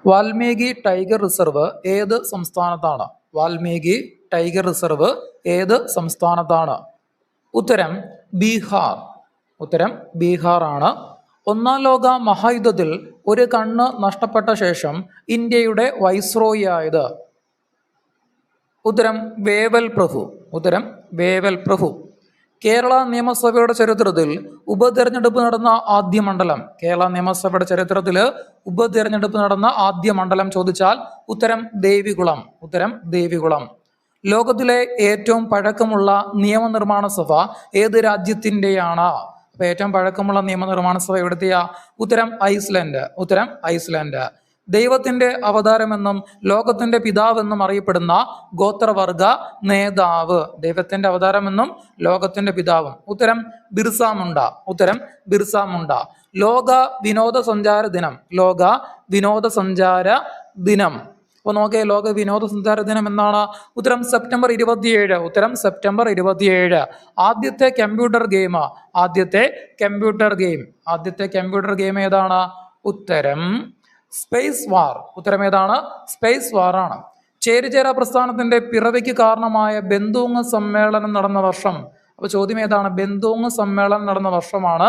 Valmiki tiger reserve ഏത് സംസ്ഥാനത്താണ്? Valmiki tiger reserve ഏത് സംസ്ഥാനത്താണ്? ഉത്തരം ബീഹാർ. ഉത്തരം ബീഹാർ ആണ്. ഒന്നാം ലോക മഹായുദ്ധത്തിൽ ഒരു കണ്ണ് നഷ്ടപ്പെട്ട ശേഷം ഇന്ത്യയുടെ വൈസ്രോയി ആയത്? ഉത്തരം വേവൽ പ്രഭു. ഉത്തരം വേവൽ പ്രഭു. കേരള നിയമസഭയുടെ ചരിത്രത്തിൽ ഉപതെരഞ്ഞെടുപ്പ് നടന്ന ആദ്യ മണ്ഡലം? കേരള നിയമസഭയുടെ ചരിത്രത്തിൽ ഉപതെരഞ്ഞെടുപ്പ് നടന്ന ആദ്യ മണ്ഡലം ചോദിച്ചാൽ ഉത്തരം ദേവികുളം. ഉത്തരം ദേവികുളം. ലോകത്തിലെ ഏറ്റവും പഴക്കമുള്ള നിയമനിർമ്മാണ സഭ ഏത് രാജ്യത്തിൻ്റെയാണ്? അപ്പൊ ഏറ്റവും പഴക്കമുള്ള നിയമനിർമ്മാണ സഭ എവിടുത്തെയാ? ഉത്തരം ഐസ്ലൻഡ്. ഉത്തരം ഐസ്ലൻഡ്. ദൈവത്തിന്റെ അവതാരമെന്നും ലോകത്തിന്റെ പിതാവെന്നും അറിയപ്പെടുന്ന ഗോത്രവർഗ നേതാവ്? ദൈവത്തിന്റെ അവതാരമെന്നും ലോകത്തിന്റെ പിതാവും? ഉത്തരം ബിർസ മുണ്ട. ഉത്തരം ബിർസ മുണ്ട. ലോക വിനോദസഞ്ചാര ദിനം? ലോക വിനോദസഞ്ചാര ദിനം. അപ്പൊ നോക്കിയേ, ലോക വിനോദസഞ്ചാര ദിനം എന്നാണ്? ഉത്തരം സെപ്റ്റംബർ 27. ഉത്തരം സെപ്റ്റംബർ 27. ആദ്യത്തെ കമ്പ്യൂട്ടർ ഗെയിം? ആദ്യത്തെ കമ്പ്യൂട്ടർ ഗെയിം? ആദ്യത്തെ കമ്പ്യൂട്ടർ ഗെയിം ഏതാണ്? ഉത്തരം സ്പേസ് വാർ. ഉത്തരം ഏതാണ്? സ്പേസ് വാർ ആണ്. ചേരിചേരാ പ്രസ്ഥാനത്തിന്റെ പിറവിക്ക് കാരണമായ ബെന്തൂങ് സമ്മേളനം നടന്ന വർഷം? അപ്പൊ ചോദ്യം ഏതാണ്? ബെന്തൂങ് സമ്മേളനം നടന്ന വർഷമാണ്.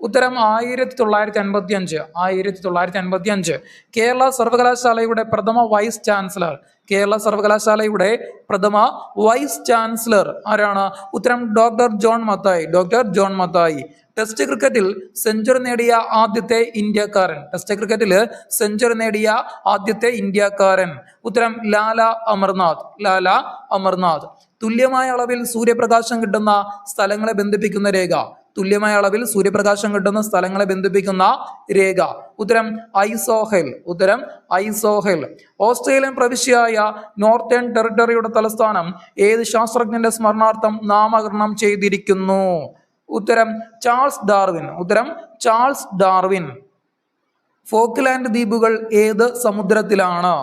ഉത്തരം 1955. 1955. കേരള സർവകലാശാലയുടെ പ്രഥമ വൈസ് ചാൻസലർ? കേരള സർവകലാശാലയുടെ പ്രഥമ വൈസ് ചാൻസലർ ആരാണ്? ഉത്തരം doctor John Mathai. Doctor John Mathai. Test ക്രിക്കറ്റിൽ സെഞ്ചുറി നേടിയ ആദ്യത്തെ ഇന്ത്യക്കാരൻ? ടെസ്റ്റ് ക്രിക്കറ്റിൽ സെഞ്ചുറി നേടിയ ആദ്യത്തെ ഇന്ത്യക്കാരൻ? ഉത്തരം ലാല അമർനാഥ്. ലാല അമർനാഥ്. തുല്യമായ അളവിൽ സൂര്യപ്രകാശം കിട്ടുന്ന സ്ഥലങ്ങളെ ബന്ധിപ്പിക്കുന്ന രേഖ? തുല്യമായ അളവിൽ സൂര്യപ്രകാശം കിട്ടുന്ന സ്ഥലങ്ങളെ ബന്ധിപ്പിക്കുന്ന രേഖ? ഉത്തരം ഐസോഹെൽ. ഉത്തരം ഐസോഹെൽ. ഓസ്ട്രേലിയൻ പ്രവിശ്യയായ നോർത്തേൺ ടെറിട്ടറിയുടെ തലസ്ഥാനം ഏത് ശാസ്ത്രജ്ഞന്റെ സ്മരണാർത്ഥം നാമകരണം ചെയ്തിരിക്കുന്നു? ഉത്തരം ചാൾസ് ഡാർവിൻ. ഉത്തരം ചാൾസ് ഡാർവിൻ. ഫോക്ലാൻഡ് ദ്വീപുകൾ ഏത് സമുദ്രത്തിലാണ്?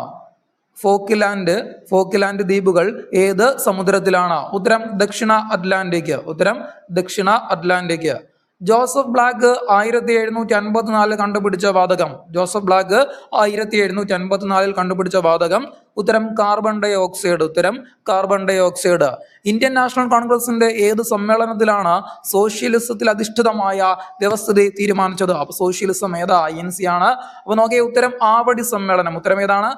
ഫോക്ലാൻഡ് ദ്വീപുകൾ ഏത് സമുദ്രത്തിലാണ്? ഉത്തരം ദക്ഷിണ അറ്റ്ലാന്റിക്. ഉത്തരം ദക്ഷിണ അറ്റ്ലാന്റിക്. ജോസഫ് ബ്ലാക്ക് 1754 കണ്ടുപിടിച്ച വാതകം? ജോസഫ് ബ്ലാക്ക് 1754 കണ്ടുപിടിച്ച വാതകം? ഉത്തരം കാർബൺ ഡൈ ഓക്സൈഡ്. ഉത്തരം carbon dioxide. Indian national കോൺഗ്രസിന്റെ ഏത് സമ്മേളനത്തിലാണ് സോഷ്യലിസത്തിൽ അധിഷ്ഠിതമായ വ്യവസ്ഥിതി തീരുമാനിച്ചത്? അപ്പൊ സോഷ്യലിസം ഏതാ? INC ആണ്. അപ്പൊ നോക്കിയേ, ഉത്തരം ആവടി സമ്മേളനം. ഉത്തരം ഏതാണ്?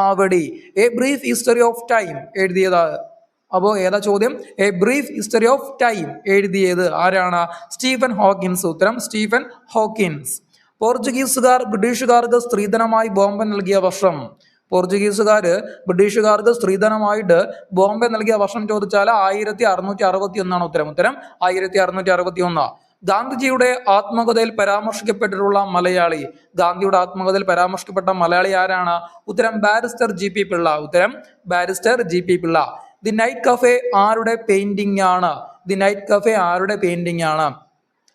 Avadi. A brief history of time എഴുതിയത്? അപ്പോൾ ഏതാ ചോദ്യം? A brief history of time എഴുതിയത് ആരാണ്? Stephen Hawkins. ഉത്തരം സ്റ്റീഫൻ ഹോക്കിൻസ്. പോർച്ചുഗീസുകാർ ബ്രിട്ടീഷുകാർക്ക് സ്ത്രീധനമായി ബോംബെ നൽകിയ വർഷം? പോർച്ചുഗീസുകാര് ബ്രിട്ടീഷുകാർക്ക് സ്ത്രീധനമായിട്ട് ബോംബെ നൽകിയ വർഷം ചോദിച്ചാൽ 1661 ഉത്തരം. ഉത്തരം 1661. ഗാന്ധിജിയുടെ ആത്മകഥയിൽ പരാമർശിക്കപ്പെട്ടിട്ടുള്ള മലയാളി? ഗാന്ധിയുടെ ആത്മകഥയിൽ പരാമർശിക്കപ്പെട്ട മലയാളി ആരാണ്? ഉത്തരം ബാരിസ്റ്റർ GP പിള്ള. ഉത്തരം barrister GP Pillai. The night cafe ആരുടെ പെയിന്റിംഗ് ആണ്? ദി നൈറ്റ് കഫേ ആരുടെ പെയിന്റിംഗ് ആണ്?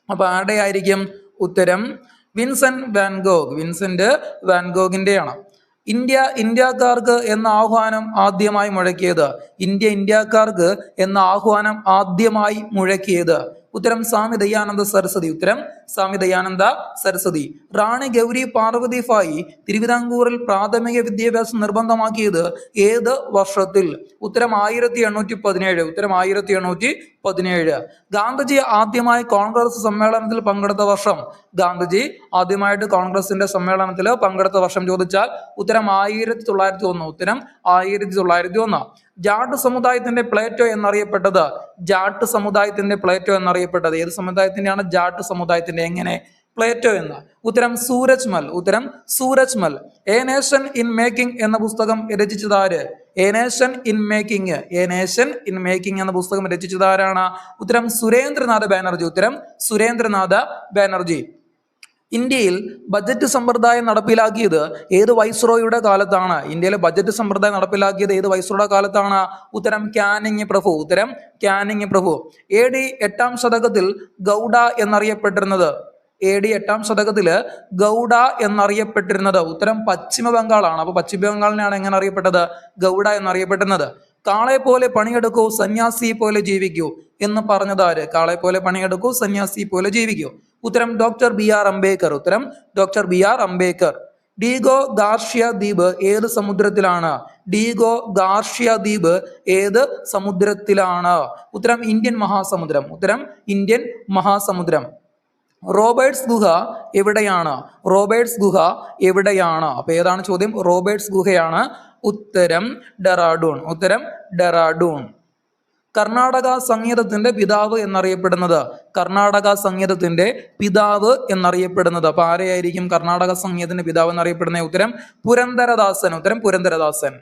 അപ്പൊ ആരുടെ ആയിരിക്കും? ഉത്തരം വിൻസെന്റ് വാൻഗോഗ്. വിൻസെന്റ് വാൻഗോഗിന്റെയാണ്. ഇന്ത്യക്കാർക്ക് എന്ന ആഹ്വാനം ആദ്യമായി മുഴക്കിയത്? ഇന്ത്യക്കാർക്ക് എന്ന ആഹ്വാനം ആദ്യമായി മുഴക്കിയത്? ഉത്തരം സ്വാമി ദയാനന്ദ സരസ്വതി. ഉത്തരം സ്വാമി ദയാനന്ദ സരസ്വതി. റാണി ഗൗരി പാർവതി ഫായി തിരുവിതാംകൂറിൽ പ്രാഥമിക വിദ്യാഭ്യാസം നിർബന്ധമാക്കിയത് ഏത് വർഷത്തിൽ? ഉത്തരം 1817. ഉത്തരം 1817. ഗാന്ധിജി ആദ്യമായി കോൺഗ്രസ് സമ്മേളനത്തിൽ പങ്കെടുത്ത വർഷം? ഗാന്ധിജി ആദ്യമായിട്ട് കോൺഗ്രസിന്റെ സമ്മേളനത്തിൽ പങ്കെടുത്ത വർഷം ചോദിച്ചാൽ ഉത്തരം 1901. ഉത്തരം 1901. ജാട്ട് സമുദായത്തിന്റെ പ്ലേറ്റോ എന്നറിയപ്പെട്ടത്? ജാട്ട് സമുദായത്തിന്റെ പ്ലേറ്റോ എന്നറിയപ്പെട്ടത് ഏത് സമുദായത്തിന്റെയാണ്? ജാട്ട് സമുദായത്തിന്റെ. എങ്ങനെ? പ്ലേറ്റോ എന്ന്. ഉത്തരം സൂരജ്മൽ. ഉത്തരം Surajmal. A nation in making എന്ന പുസ്തകം രചിച്ചതാര്? A nation in making. A nation in making എന്ന പുസ്തകം രചിച്ചതാരാണ്? ഉത്തരം സുരേന്ദ്രനാഥ ബാനർജി. ഉത്തരം സുരേന്ദ്രനാഥ ബാനർജി. ഇന്ത്യയിൽ ബജറ്റ് സമ്പ്രദായം നടപ്പിലാക്കിയത് ഏത് വൈസ്രോയുടെ കാലത്താണ്? ഇന്ത്യയിലെ ബജറ്റ് സമ്പ്രദായം നടപ്പിലാക്കിയത് ഏത് വൈസ്രോയുടെ കാലത്താണ്? ഉത്തരം കാനിങ് പ്രഭു. ഉത്തരം കാനിങ് പ്രഭു. AD 8-ാം ശതകത്തിൽ ഗൗഡ എന്നറിയപ്പെട്ടിരുന്നത്? AD 8-ാം ശതകത്തില് ഗൗഡ എന്നറിയപ്പെട്ടിരുന്നത്? ഉത്തരം പശ്ചിമ ബംഗാളാണ്. അപ്പൊ പശ്ചിമ ബംഗാളിനെയാണ് എങ്ങനെ അറിയപ്പെട്ടത്? ഗൗഡ എന്നറിയപ്പെടുന്നത്. കാളെ പോലെ പണിയെടുക്കൂ സന്യാസി പോലെ ജീവിക്കൂ എന്ന് പറഞ്ഞതാര്? കാളെ പോലെ പണിയെടുക്കൂ സന്യാസി പോലെ ജീവിക്കൂ. ഉത്തരം ഡോക്ടർ BR അംബേദ്കർ. ഉത്തരം doctor BR Ambedkar. Diego Garcia ദ്വീപ് ഏത് സമുദ്രത്തിലാണ്? ഡീഗോ ഗാർഷ്യ ദ്വീപ് ഏത് സമുദ്രത്തിലാണ്? ഉത്തരം ഇന്ത്യൻ മഹാസമുദ്രം. ഉത്തരം ഇന്ത്യൻ മഹാസമുദ്രം. റോബർട്ട്സ് ഗുഹ എവിടെയാണ്? റോബർട്ട്സ് ഗുഹ എവിടെയാണ്? അപ്പൊ ഏതാണ് ചോദ്യം? റോബർട്ട്സ് ഗുഹയാണ്. ഉത്തരം ഡെറാഡൂൺ. ഉത്തരം ഡെറാഡൂൺ. കർണാടക സംഗീതത്തിന്റെ പിതാവ് എന്നറിയപ്പെടുന്നത്? കർണാടക സംഗീതത്തിന്റെ പിതാവ് എന്നറിയപ്പെടുന്നത് അപ്പൊ ആരെയായിരിക്കും കർണാടക സംഗീതത്തിന്റെ പിതാവ് എന്നറിയപ്പെടുന്നത്? ഉത്തരം പുരന്ദരദാസൻ. ഉത്തരം പുരന്ദരദാസൻ.